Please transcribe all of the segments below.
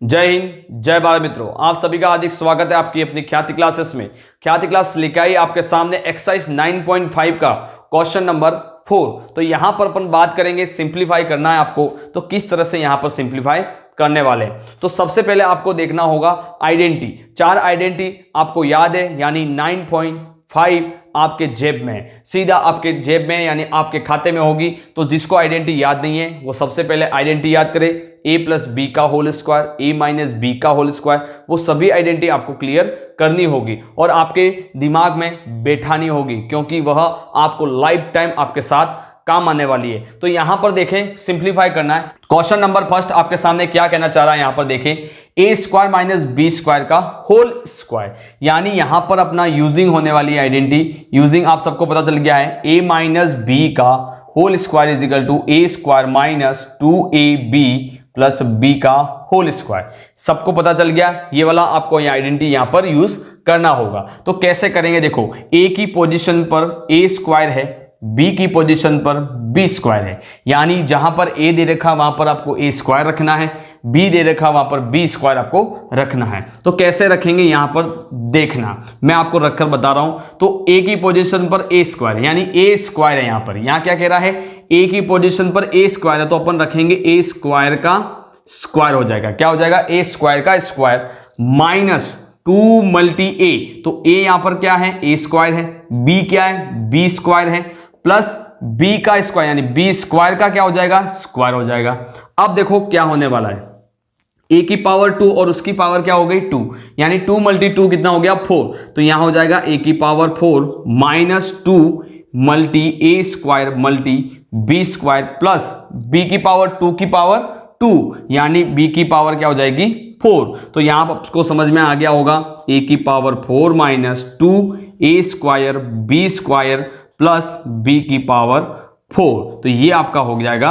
जय हिंद, जय भारत। मित्रों, आप सभी का हार्दिक स्वागत है आपकी अपनी ख्याति क्लासेस में। ख्याति क्लास लेकर आई आपके सामने एक्सरसाइज 9.5 का क्वेश्चन नंबर 4। तो यहां पर अपन बात करेंगे, सिंप्लीफाई करना है आपको, तो किस तरह से यहां पर सिंप्लीफाई करने वाले हैं। तो सबसे पहले आपको देखना होगा आइडेंटिटी। 4 आइडेंटिटी आपको याद है, यानी 9.5 आपके जेब में है, सीधा आपके जेब में यानी आपके खाते में होगी। तो जिसको आइडेंटिटी याद नहीं है वो सबसे पहले आइडेंटिटी याद करे, a प्लस बी का whole square, a minus B का होल स्क्वायर। वो सभी आइडेंटिटी आपको क्लियर करनी होगी और आपके दिमाग में बैठानी होगी, क्योंकि वह आपको लाइफ टाइम आपके साथ काम आने वाली है। तो यहां पर देखें, सिंप्लीफाई करना है। क्वेश्चन नंबर फर्स्ट आपके सामने क्या कहना चाह रहा है, यहां पर देखें ए स्क्वायर माइनस बी स्क्वायर का होल स्क्वायर, यानी यहां पर अपना यूजिंग होने वाली आइडेंटिटी। यूजिंग आप सबको पता चल गया है, ए माइनस बी का whole square is equal to A square minus 2ab plus B का होल स्क्वायर। सबको पता चल गया, ये वाला आपको ये आइडेंटिटी यहां पर यूज करना होगा। तो कैसे करेंगे, देखो ए की पोजीशन पर ए स्क्वायर है, बी की पोजीशन पर बी स्क्वायर है, यानी जहां पर ए दे रखा वहां पर आपको ए स्क्वायर रखना है, बी दे रखा वहां पर बी स्क्वायर आपको रखना है। तो कैसे रखेंगे यहां पर देखना, मैं आपको रखकर बता रहा हूं। तो ए की पोजीशन पर ए स्क्वायर यानी ए स्क्वायर है, यहां पर यहां क्या कह रहा है, ए की पोजीशन पर ए स्क्वायर है, तो अपन रखेंगे ए स्क्वायर का स्क्वायर हो जाएगा। क्या हो जाएगा, ए स्क्वायर का स्क्वायर माइनस 2 मल्टी ए। तो ए यहां पर क्या है, ए स्क्वायर है, बी क्या है, बी स्क्वायर है, प्लस बी का स्क्वायर यानी बी स्क्वायर का क्या हो जाएगा, स्क्वायर हो जाएगा। अब देखो क्या होने वाला है, ए की पावर 2 और उसकी पावर क्या हो गई 2, यानी 2 मल्टी 2 कितना हो गया 4। तो यहां हो जाएगा ए की power 4 minus 2 multi a square multi b square plus b की पावर 2 की पावर 2, यानी बी की पावर क्या हो जाएगी 4। तो यहां आपको समझ में आ गया होगा, ए की power 4 minus 2 a square b square plus b की पावर 4। तो ये आपका हो जाएगा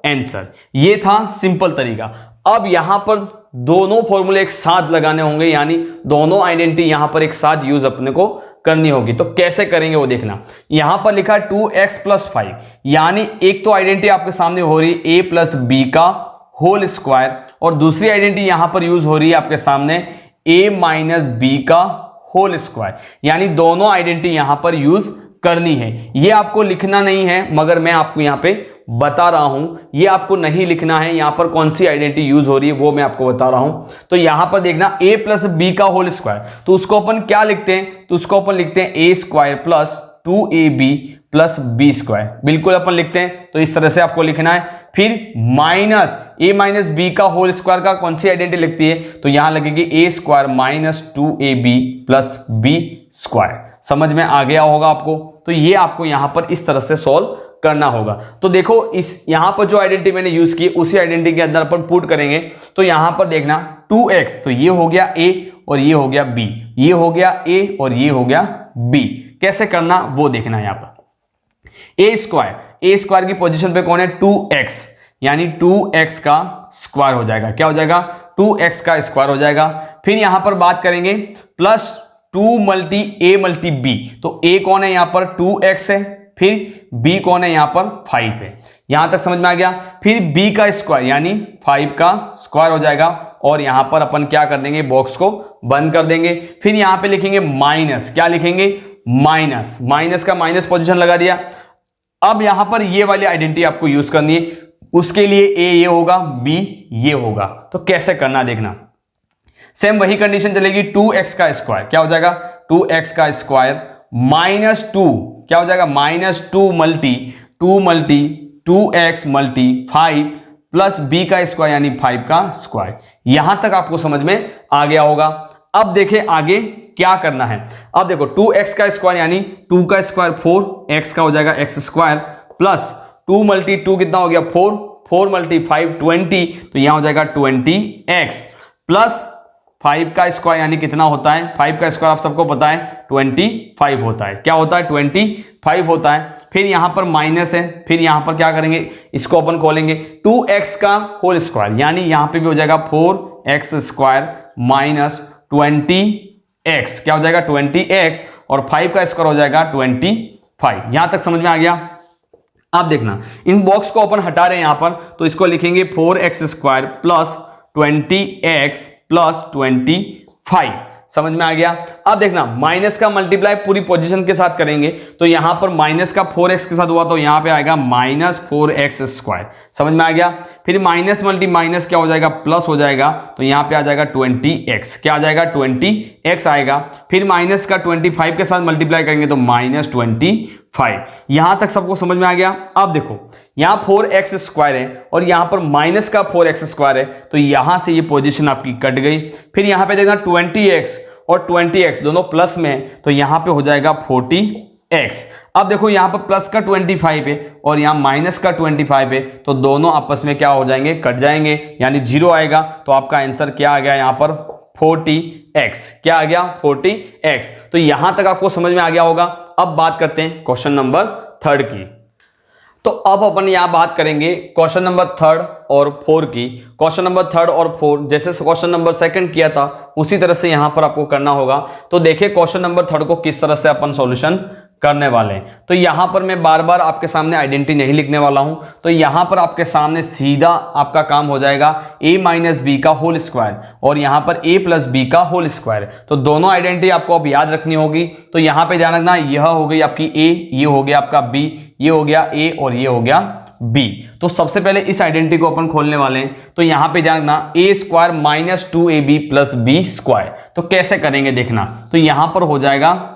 आंसर। ये था सिंपल तरीका। अब यहां पर दोनों फॉर्मूले एक साथ लगाने होंगे, यानी दोनों आइडेंटिटी यहां पर एक साथ यूज अपने को करनी होगी। तो कैसे करेंगे वो देखना। यहां पर लिखा है 2x प्लस 5, यानी एक तो आइडेंटिटी आपके सामने हो रही है a प्लस बी का होल स्क्वायर, और दूसरी आइडेंटिटी यहां पर यूज हो रही है आपके सामने a माइनस बी का होल स्क्वायर, यानी दोनों आइडेंटिटी यहां पर यूज करनी है। ये आपको लिखना नहीं है, मगर मैं आपको यहां पे बता रहा हूं, ये आपको नहीं लिखना है। यहां पर कौन सी आइडेंटिटी यूज हो रही है वो मैं आपको बता रहा हूं। तो यहां पर देखना a प्लस बी का होल स्क्वायर, तो उसको अपन क्या लिखते हैं, तो उसको अपन लिखते हैं a square plus 2ab plus B square, बिल्कुल अपन लिखते हैं। तो इस तरह से आपको लिखना है। फिर माइनस a माइनस बी का होल स्क्वायर का कौन सी आइडेंटिटी लिखती है, तो यहां लगेगी a square minus 2ab plus B square. समझ में आ गया होगा आपको। तो ये आपको यहां पर इस तरह से सॉल्व करना होगा। तो देखो, इस यहां पर जो आइडेंटिटी मैंने यूज की उसी आइडेंटिटी के अंदर अपन पुट करेंगे। तो यहां पर देखना 2x, तो ये हो गया a और ये हो गया b, ये हो गया a और ये हो गया b। कैसे करना वो देखना है। यहां पर a स्क्वायर की पोजीशन पे कौन है, 2x, यानी 2x का स्क्वायर हो जाएगा। क्या हो जाएगा, 2x का स्क्वायर हो जाएगा। फिर यहां पर बात करेंगे plus 2 multi a multi b, तो a कौन है यहां पर 2x है, फिर b कौन है यहां पर 5 है। यहां तक समझ में आ गया। फिर b का स्क्वायर यानी 5 का स्क्वायर हो जाएगा, और यहां पर अपन क्या कर देंगे, बॉक्स को बंद कर देंगे। फिर यहां पे लिखेंगे माइनस, क्या लिखेंगे, माइनस, माइनस का माइनस पोजीशन लगा दिया। अब यहां पर ये वाली आइडेंटिटी आपको यूज करनी है, उसके लिए a ये होगा, b ये होगा। तो कैसे करना देखना, सेम वही कंडीशन चलेगी। 2x का स्क्वायर क्या हो जाएगा, 2x का स्क्वायर माइनस 2 क्या हो जाएगा, minus 2 multi 2x multi 5 plus b का स्क्वायर यानी 5 का स्क्वायर। यहां तक आपको समझ में आ गया होगा। अब देखें आगे क्या करना है। अब देखो 2x का स्क्वायर यानी 2 का स्क्वायर 4, x का हो जाएगा x स्क्वायर प्लस 2 मल्टी 2 कितना हो गया 4, 4 मल्टी 5 20, तो यहां हो जाएगा 20x प्लस 5 का स्क्वायर यानी कितना होता है, 5 का स्क्वायर आप सबको पता है 25 होता है। क्या होता है, 25 होता है। फिर यहां पर माइनस है, फिर यहां पर क्या करेंगे, इसको अपन खोलेंगे 2x का होल स्क्वायर, यानी यहां पे भी हो जाएगा 4x स्क्वायर माइनस 20x, क्या हो जाएगा 20x, और 5 का स्क्वायर हो जाएगा 25। यहां तक समझ में आ गया। अब देखना, इन बॉक्स को अपन हटा रहे हैं यहां पर, तो इसको लिखेंगे 4x square plus 20x plus 25। समझ में आ गया। अब देखना माइनस का मल्टीप्लाई पूरी पोजीशन के साथ करेंगे तो यहां पर माइनस का 4x के साथ हुआ तो यहां पे आएगा -4x²। समझ में आ गया। फिर माइनस मल्टी माइनस क्या हो जाएगा, प्लस हो जाएगा, तो यहां पे आ जाएगा 20x। क्या आ जाएगा, 20x आएगा। फिर माइनस का 25 के साथ मल्टीप्लाई करेंगे तो -25। यहां तक सबको समझ में आ गया। अब देखो यहां 4x² है और यहां पर माइनस का 4x² है, तो यहां से ये पोजीशन आपकी कट गई। फिर यहां पे देखना 20x और 20x दोनों प्लस में है, तो यहां पे हो जाएगा 40x। अब देखो यहां पर प्लस का 25 है और यहां माइनस का 25 है, तो दोनों आपस में क्या हो जाएंगे, कट जाएंगे, यानी 0 आएगा। तो आपका आंसर क्या आ गया यहां पर 40x। क्या आ गया, 40x। तो यहां तक आपको समझ में आ गया होगा। अब बात करते हैं क्वेश्चन नंबर 3 की। तो अब अपन यहां बात करेंगे क्वेश्चन नंबर 3 और 4 की। क्वेश्चन नंबर 3 और 4 जैसे क्वेश्चन नंबर 2 किया था उसी तरह से यहां पर आपको करना होगा। तो देखिए क्वेश्चन नंबर 3 को किस तरह से अपन सॉल्यूशन करने वाले हैं। तो यहां पर मैं बार बार आपके सामने आइडेंटिटी नहीं लिखने वाला हूं, तो यहां पर आपके सामने सीधा आपका काम हो जाएगा a माइनस बी का होल स्क्वायर और यहां पर a प्लस बी का होल स्क्वायर। तो दोनों आइडेंटिटी आपको अब याद रखनी होगी। तो यहां पे ध्यान रखना, यह हो गई आपकी a, ये हो गया आपका b, ये हो गया a और ये हो गया b। तो सबसे पहले इस आइडेंटिटी को अपन खोलने वाले हैं। तो यहां पे ध्यान रखना a² minus 2ab plus b²। तो कैसे करेंगे देखना, तो यहां पर हो जाएगा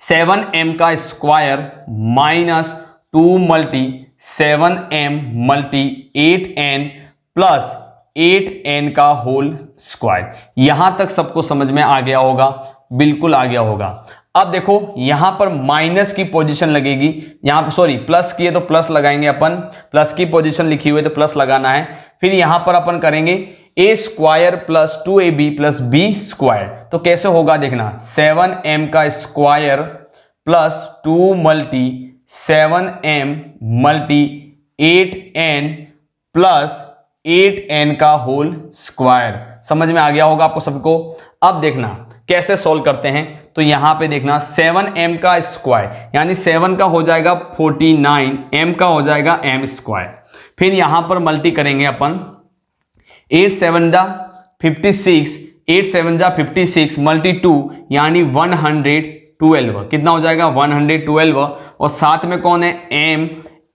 7m का square minus 2 multi 7m multi 8n plus 8n का होल स्क्वायर। यहां तक सबको समझ में आ गया होगा, बिल्कुल आ गया होगा। अब देखो यहां पर माइनस की पोजीशन लगेगी, यहां पर सॉरी प्लस की है तो प्लस लगाएंगे अपन, प्लस की पोजीशन लिखी हुई है तो प्लस लगाना है। फिर यहां पर अपन करेंगे a² plus 2ab plus b²। तो कैसे होगा देखना, 7m का square plus 2 multi 7m multi 8n plus 8n का होल स्क्वायर। समझ में आ गया होगा आपको सबको। अब देखना कैसे सॉल्व करते हैं। तो यहां पे देखना 7m का स्क्वायर यानी 7 का हो जाएगा 49, m का हो जाएगा m²। फिर यहां पर मल्टी करेंगे अपन 8 7 जा 56, 8 7 जा 56 मल्टी 2 यानी 112। कितना हो जाएगा 112 और साथ में कौन है m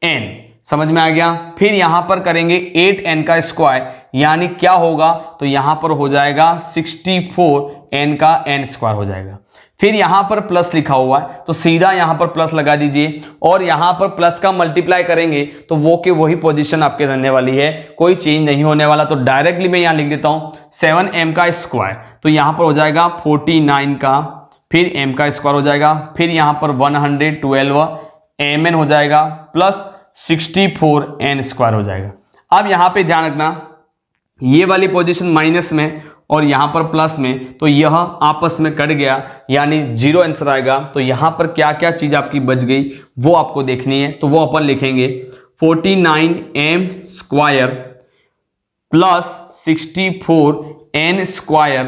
n। समझ में आ गया। फिर यहां पर करेंगे 8n का स्क्वायर यानी क्या होगा, तो यहां पर हो जाएगा 64n का n² हो जाएगा। फिर यहां पर प्लस लिखा हुआ है तो सीधा यहां पर प्लस लगा दीजिए और यहां पर प्लस का मल्टीप्लाई करेंगे तो वो के वही पोजीशन आपके रहने वाली है, कोई चेंज नहीं होने वाला। तो डायरेक्टली मैं यहां लिख देता हूं 7m का स्क्वायर, तो यहां पर हो जाएगा 49 का, फिर m का स्क्वायर हो जाएगा, फिर यहां पर 112 mn हो जाएगा प्लस 64n² हो जाएगा। अब यहां पे ध्यान रखना ये वाली पोजीशन माइनस में और यहां पर प्लस में, तो यह आपस में कट गया यानी 0 आंसर आएगा। तो यहां पर क्या क्या चीज आपकी बच गई वो आपको देखनी है। तो वो अपन लिखेंगे 49m² plus 64n²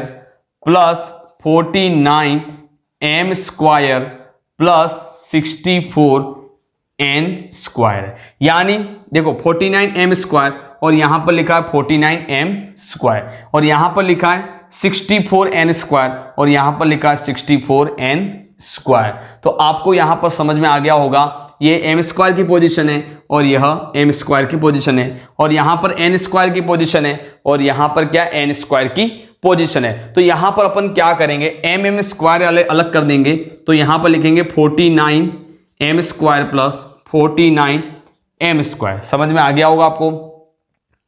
plus 49m² plus 64n²। यानी देखो 49m² और यहां पर लिखा है 49m² और यहां पर लिखा है 64n² और यहां पर लिखा है 64n²। तो आपको यहां पर समझ में आ गया होगा, ये m² की पोजीशन है और यह m² की पोजीशन है और यहां पर n² की पोजीशन है और यहां पर क्या n² की पोजीशन है। तो यहां पर अपन क्या करेंगे, m² अलग कर देंगे। तो यहां पर लिखेंगे 49m² प्लस 49m²। समझ में आ गया होगा आपको।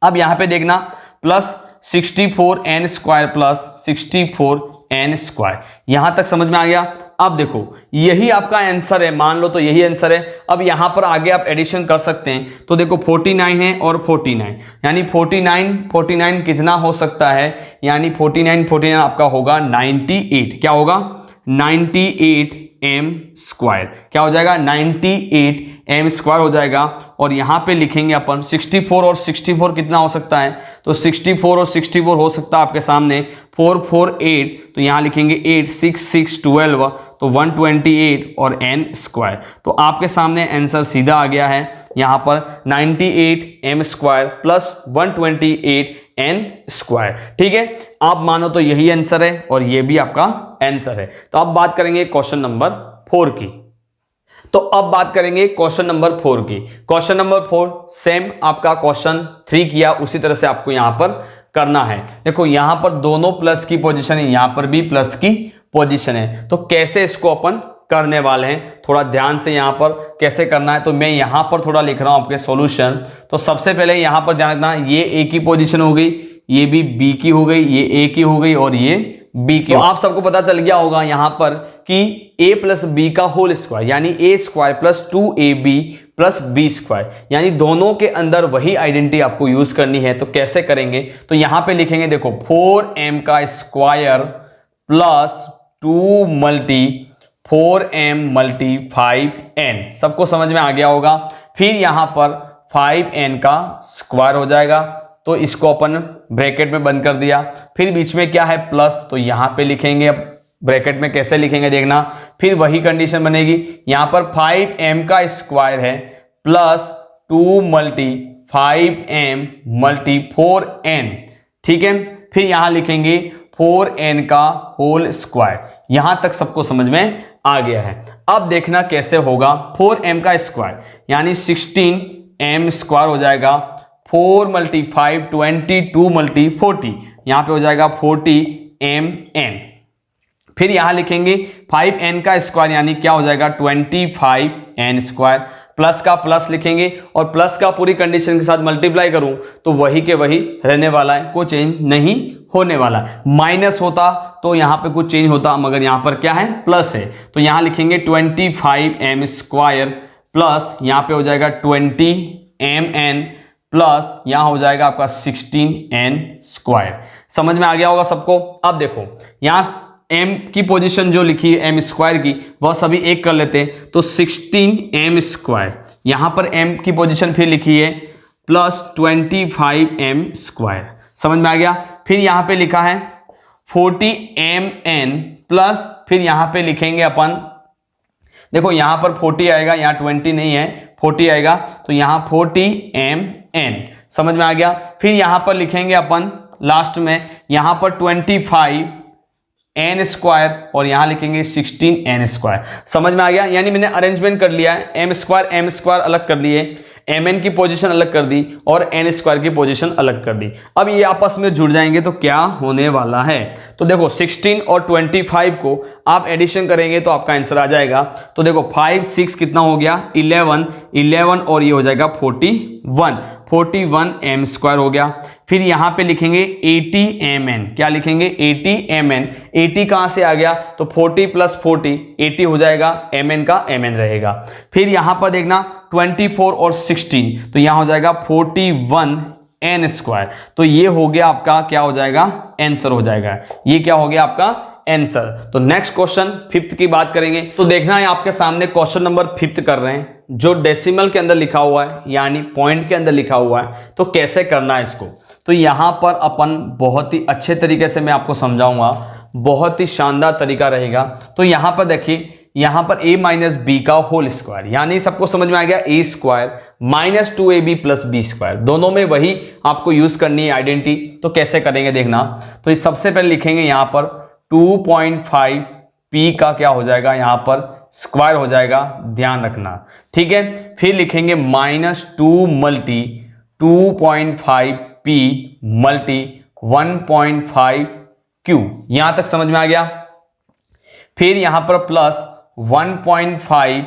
अब यहां पे देखना प्लस 64n² प्लस 64n²। यहां तक समझ में आ गया। अब देखो यही आपका आंसर है, मान लो तो यही आंसर है। अब यहां पर आगे आप एडिशन कर सकते हैं। तो देखो 49 है और 49 यानी 49 कितना हो सकता है, यानी 49 आपका होगा 98। क्या होगा 98m²। क्या हो जाएगा 98m² हो जाएगा। और यहां पे लिखेंगे अपन 64 और 64 कितना हो सकता है, तो 64 और 64 हो सकता है आपके सामने 4 4 8, तो यहां लिखेंगे 8 6 6 12, तो 128 और n²। तो आपके सामने आंसर सीधा आ गया है यहां पर 98m² प्लस 128 एन स्क्वायर। ठीक है, आप मानो तो यही आंसर है और ये भी आपका आंसर है। तो अब बात करेंगे क्वेश्चन नंबर 4 की। तो अब बात करेंगे क्वेश्चन नंबर 4 की। क्वेश्चन नंबर 4 सेम आपका क्वेश्चन 3 किया उसी तरह से आपको यहां पर करना है। देखो यहां पर दोनों प्लस की पोजीशन है, यहां पर भी प्लस की पोजीशन है। तो कैसे इसको अपन करने वाले हैं, थोड़ा ध्यान से यहां पर कैसे करना है। तो मैं यहां पर थोड़ा लिख रहा हूं आपके सॉल्यूशन। तो सबसे पहले यहां पर ध्यान रखना, ये ए की पोजीशन हो गई, ये भी बी की हो गई, ये ए की हो गई और ये बी की। तो आप सबको पता चल गया होगा यहां पर कि a प्लस बी का होल स्क्वायर यानी a square plus 2ab plus B square, यानी दोनों के अंदर वही आइडेंटिटी आपको यूज करनी है। तो कैसे करेंगे, तो यहां पे लिखेंगे देखो 4m का square plus 2 multi 4m multi 5n। सबको समझ में आ गया होगा। फिर यहां पर 5n का स्क्वायर हो जाएगा, तो इसको अपन ब्रैकेट में बंद कर दिया। फिर बीच में क्या है प्लस, तो यहां पे लिखेंगे। अब ब्रैकेट में कैसे लिखेंगे देखना, फिर वही कंडीशन बनेगी। यहां पर 5m का स्क्वायर है plus 2 multi 5m multi 4n। ठीक है, फिर यहां लिखेंगे 4n का होल स्क्वायर। यहां तक सबको समझ में आ गया है। अब देखना कैसे होगा। 4m का स्क्वायर यानी 16m स्क्वायर हो जाएगा, 4 मल्टी 5 22 मल्टी 40, यहां पे हो जाएगा 40mn। फिर यहां लिखेंगे 5n का स्क्वायर यानी क्या हो जाएगा 25n स्क्वायर, प्लस का प्लस लिखेंगे और प्लस का पूरी कंडीशन के साथ मल्टीप्लाई करूं तो वही के वही रहने वाला है, कोई चेंज नहीं होने वाला। माइनस होता तो यहां पे कुछ चेंज होता, मगर यहां पर क्या है प्लस है। तो यहां लिखेंगे 25m स्क्वायर प्लस यहां पे हो जाएगा 20mn प्लस यहां हो जाएगा आपका 16n स्क्वायर। समझ में आ गया होगा सबको। अब देखो यहां m की पोजीशन जो लिखी है m स्क्वायर की, वह सभी एक कर लेते हैं। तो 16m स्क्वायर, यहां पर m की पोजीशन फिर लिखी है प्लस 25m स्क्वायर। समझ में आ गया। फिर यहां पे लिखा है 40mn प्लस फिर यहां पे लिखेंगे अपन, देखो यहां पर 40 आएगा, यहां 20 नहीं है 40 आएगा, तो यहां 40mn। समझ में आ गया। फिर यहां पर लिखेंगे अपन लास्ट में यहां पर 25n स्क्वायर और यहां लिखेंगे 16n स्क्वायर। समझ में आ गया। यानी मैंने अरेंजमेंट कर लिया है, m स्क्वायर अलग कर लिए, mn की पोजीशन अलग कर दी और n स्क्वायर की पोजीशन अलग कर दी। अब ये आपस में जुड़ जाएंगे तो क्या होने वाला है, तो देखो 16 और 25 को आप एडिशन करेंगे तो आपका आंसर आ जाएगा। तो देखो 5 6 कितना हो गया 11 और ये हो जाएगा 41m स्क्वायर हो गया। फिर यहां पे लिखेंगे 80mn, क्या लिखेंगे 80mn। 80 कहां से आ गया, तो 40 प्लस 40 80 हो जाएगा, mn का mn रहेगा। फिर यहां पर देखना 24 और 16, तो यहां हो जाएगा 41n स्क्वायर। तो ये हो गया आपका क्या हो जाएगा आंसर हो जाएगा, ये क्या हो गया आपका आंसर। तो नेक्स्ट क्वेश्चन 5th की बात करेंगे। तो देखना है आपके सामने क्वेश्चन नंबर 5th कर रहे हैं, जो डेसिमल के अंदर लिखा हुआ है यानी पॉइंट के अंदर लिखा हुआ है। तो कैसे करना है इसको, तो यहां पर अपन बहुत ही अच्छे तरीके से मैं आपको समझाऊंगा, बहुत ही शानदार तरीका रहेगा। तो यहां पर देखिए, यहां पर a माइनस बी का होल स्क्वायर, यानी सबको समझ में आ गया a square minus 2ab plus B square, दोनों में वही आपको यूज करनी है आइडेंटिटी। तो कैसे करेंगे देखना। तो ये सबसे पहले लिखेंगे यहां पर 2.5 p का क्या हो जाएगा यहां पर स्क्वायर हो जाएगा, ध्यान रखना। ठीक है, फिर लिखेंगे minus 2 multi 2.5 p multi 1.5 q, यहां तक समझ में आ गया। फिर यहां पर प्लस 1.5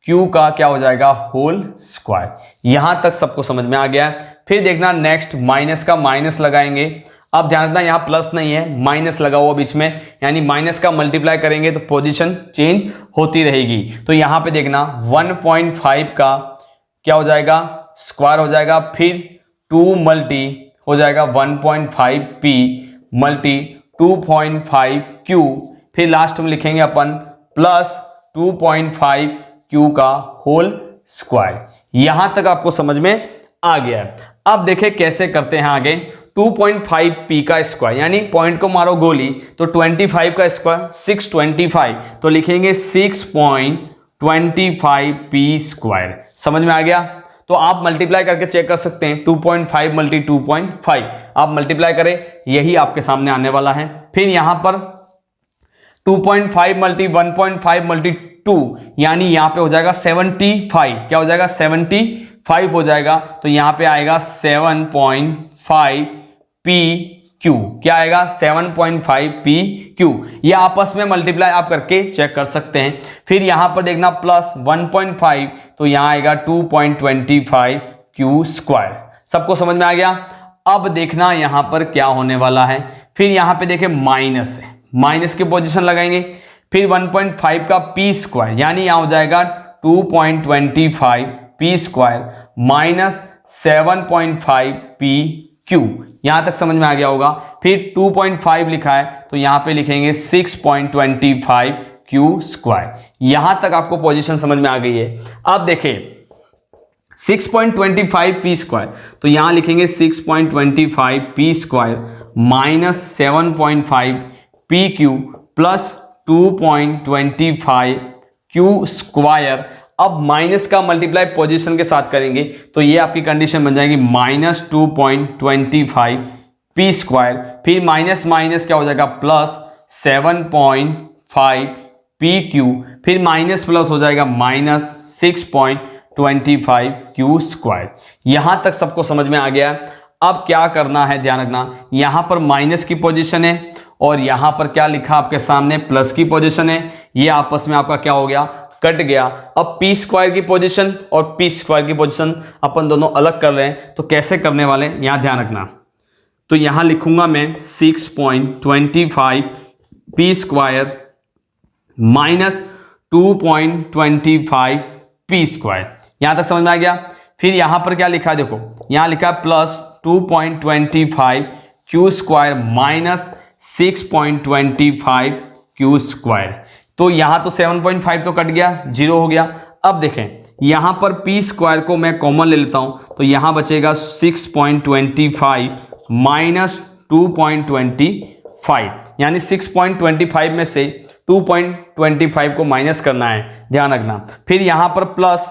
q का क्या हो जाएगा होल स्क्वायर, यहां तक सबको समझ में आ गया। फिर देखना नेक्स्ट माइनस का माइनस लगाएंगे। अब ध्यान रखना यहां प्लस नहीं है, माइनस लगा हुआ बीच में, यानी माइनस का मल्टीप्लाई करेंगे तो पोजीशन चेंज होती रहेगी। तो यहां पे देखना 1.5 का क्या हो जाएगा स्क्वायर हो जाएगा, फिर 2 मल्टी हो जाएगा 1.5 p मल्टी 2.5 q, फिर लास्ट में लिखेंगे अपन प्लस 2.5 q का होल स्क्वायर। यहां तक आपको समझ में आ गया है। अब देखें कैसे करते हैं आगे। 2.5 p का स्क्वायर यानी पॉइंट को मारो गोली, तो 25 का स्क्वायर 625, तो लिखेंगे 6.25 p स्क्वायर। समझ में आ गया। तो आप मल्टीप्लाई करके चेक कर सकते हैं, 2.5 मल्टी 2.5 आप मल्टीप्लाई करें, यही आपके सामने आने वाला है। फिर यहां पर 2.5 मल्टी 1.5 मल्टी 2 यानी यहां पे हो जाएगा 75, क्या हो जाएगा 75 हो जाएगा। तो यहां पे आएगा 7.5 PQ, क्या आएगा 7.5 PQ। ये आपस में मल्टीप्लाई आप करके चेक कर सकते हैं। फिर यहां पर देखना प्लस 1.5 तो यहां आएगा 2.25 Q स्क्वायर। सबको समझ में आ गया। अब देखना यहां पर क्या होने वाला है। फिर यहां पे देखें माइनस है, माइनस की पोजीशन लगाएंगे। फिर 1.5 का P स्क्वायर यानी यहां हो जाएगा 2.25 P स्क्वायर माइनस 7.5 PQ। यहां तक समझ में आ गया होगा। फिर 2.5 लिखा है तो यहां पे लिखेंगे 6.25 Q स्क्वायर। यहां तक आपको पोजीशन समझ में आ गई है। अब देखें 6.25 P स्क्वायर तो यहां लिखेंगे 6.25 P square minus 7.5 PQ plus 2.25 Q square. अब माइनस का मल्टीप्लाई पोजीशन के साथ करेंगे तो ये आपकी कंडीशन बन जाएगी माइनस 2.25 P स्क्वायर। फिर माइनस माइनस क्या हो जाएगा प्लस 7.5 PQ। फिर माइनस प्लस हो जाएगा माइनस 6.25 Q स्क्वायर। यहां तक सबको समझ में आ गया। अब क्या करना है ध्यान रखना, यहां पर माइनस की पोजीशन है और यहां पर क्या लिखा आपके सामने प्लस की पोजीशन है। ये आपस में आपका क्या हो गया, कट गया। अब P स्क्वायर की पोजीशन और P स्क्वायर की पोजीशन अपन दोनों अलग कर रहे हैं, तो कैसे करने वाले हैं यहां ध्यान रखना। तो यहां लिखूंगा मैं 6.25 P square minus 2.25 P square. यहां तक समझ में आ गया। फिर यहां पर क्या लिखा है देखो, यहां लिखा है plus 2.25 Q square minus 6.25 Q square. तो यहां तो 7.5 तो कट गया, 0 हो गया। अब देखें यहां पर P स्क्वायर को मैं कॉमन ले लेता हूं तो यहां बचेगा 6.25 माइनस 2.25 यानी 6.25 में से 2.25 को माइनस करना है, ध्यान रखना। फिर यहां पर प्लस,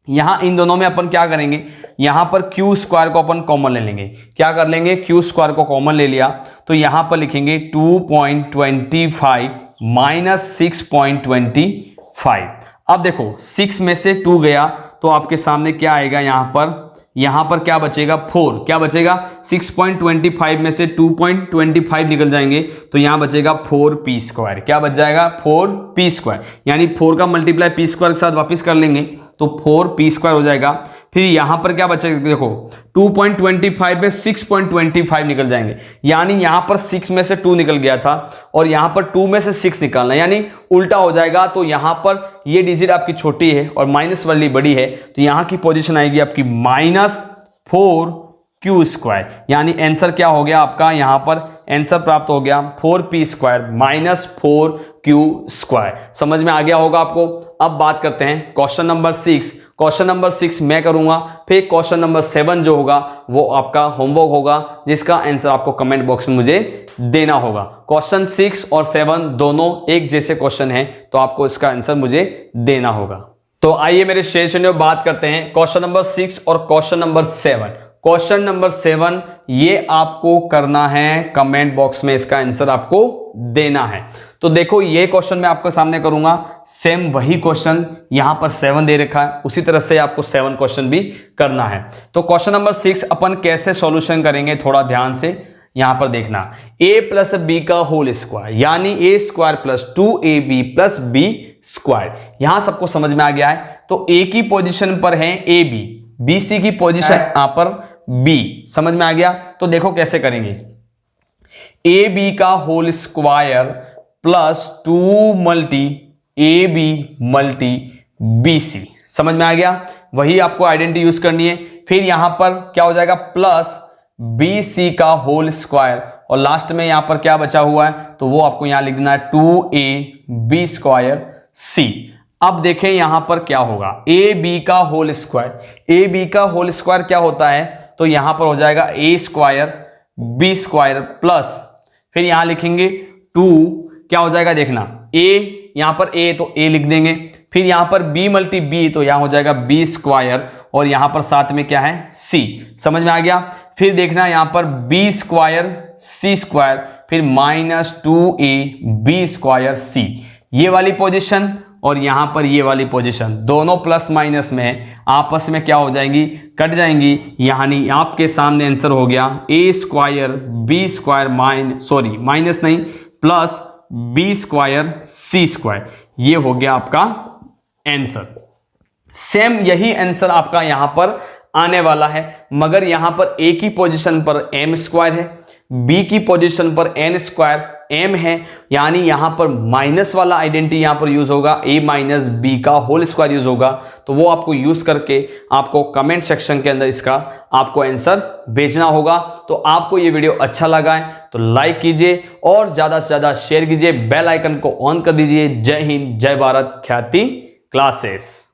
यहां इन दोनों में अपन क्या करेंगे, यहां पर Q स्क्वायर को अपन कॉमन ले लेंगे। क्या कर लेंगे, Q स्क्वायर को कॉमन ले लिया तो यहां पर लिखेंगे 2.25 माइनस 6.25। अब देखो 6 में से 2 गया तो आपके सामने क्या आएगा, यहां पर क्या बचेगा 4, क्या बचेगा 6.25 में से 2.25 निकल जाएंगे तो यहां बचेगा 4P स्क्वायर। क्या बच जाएगा 4P स्क्वायर, यानी 4 का मल्टीप्लाई P स्क्वायर के साथ वापस कर लेंगे तो 4P स्क्वायर हो जाएगा। फिर यहां पर क्या बचेगा देखो 2.25 में 6.25 निकल जाएंगे, यानी यहां पर 6 में से 2 निकल गया था और यहां पर 2 में से 6 निकालना, यानी उल्टा हो जाएगा। तो यहां पर ये डिजिट आपकी छोटी है और माइनस वाली बड़ी है, तो यहां की पोजीशन आएगी आपकी माइनस 4Q स्क्वायर। यानी आंसर क्या हो गया आपका, यहां पर आंसर प्राप्त हो गया 4P square minus 4Q square. समझ में आ गया होगा आपको। अब बात करते हैं क्वेश्चन नंबर 6। क्वेश्चन नंबर 6 मैं करूंगा, फिर क्वेश्चन नंबर 7 जो होगा वो आपका होमवर्क होगा, जिसका आंसर आपको कमेंट बॉक्स में मुझे देना होगा। क्वेश्चन 6 और 7 दोनों एक जैसे क्वेश्चन हैं, तो आपको इसका आंसर मुझे देना होगा। तो आइए मेरे सेशन में बात करते हैं क्वेश्चन नंबर 6 और क्वेश्चन नंबर 7। क्वेश्चन नंबर 7 ये आपको करना है, कमेंट बॉक्स में इसका आंसर आपको देना है। तो देखो ये क्वेश्चन मैं आपके सामने करूंगा, सेम वही क्वेश्चन यहां पर 7 दे रखा है, उसी तरह से आपको 7 क्वेश्चन भी करना है। तो क्वेश्चन नंबर 6 अपन कैसे सॉल्यूशन करेंगे, थोड़ा ध्यान से यहां पर देखना। a प्लस बी का होल स्क्वायर यानी a square plus 2ab plus b square. यहां सबको समझ में आ गया है। तो a की पोजीशन पर है ab, bc की पोजीशन यहां पर b, समझ में आ गया। तो देखो कैसे करेंगे, ab का whole square plus 2 multi ab multi bc, समझ में आ गया। वही आपको आइडेंटिटी यूज करनी है। फिर यहां पर क्या हो जाएगा प्लस bc का होल स्क्वायर और लास्ट में यहां पर क्या बचा हुआ है तो वो आपको यहां लिख देना है 2ab स्क्वायर c। अब देखें यहां पर क्या होगा, ab का होल स्क्वायर, ab का होल स्क्वायर क्या होता है तो यहां पर हो जाएगा a square b square plus, फिर यहां लिखेंगे 2, क्या हो जाएगा देखना a, यहां पर a तो a लिख देंगे, फिर यहां पर b मल्टी b तो यहां हो जाएगा b स्क्वायर और यहां पर साथ में क्या है c, समझ में आ गया। फिर देखना यहां पर b स्क्वायर c स्क्वायर फिर -2ab² c, ये वाली पोजीशन और यहां पर ये वाली पोजीशन दोनों प्लस माइनस में है, आपस में क्या हो जाएंगी, कट जाएंगी। यानी आपके सामने आंसर हो गया a² b² माइनस नहीं प्लस b² c², ये हो गया आपका आंसर। सेम यही आंसर आपका यहां पर आने वाला है, मगर यहां पर a की पोजीशन पर m² है, b की पोजीशन पर n² m है, यानी यहां पर माइनस वाला आइडेंटिटी यहां पर यूज होगा, a माइनस बी का होल स्क्वायर यूज होगा। तो वो आपको यूज करके आपको कमेंट सेक्शन के अंदर इसका आपको आंसर भेजना होगा। तो आपको ये वीडियो अच्छा लगा है तो लाइक कीजिए और ज्यादा से ज्यादा शेयर कीजिए, बेल आइकन को ऑन कर दीजिए। जय हिंद, जय भारत, ख्याति क्लासेस।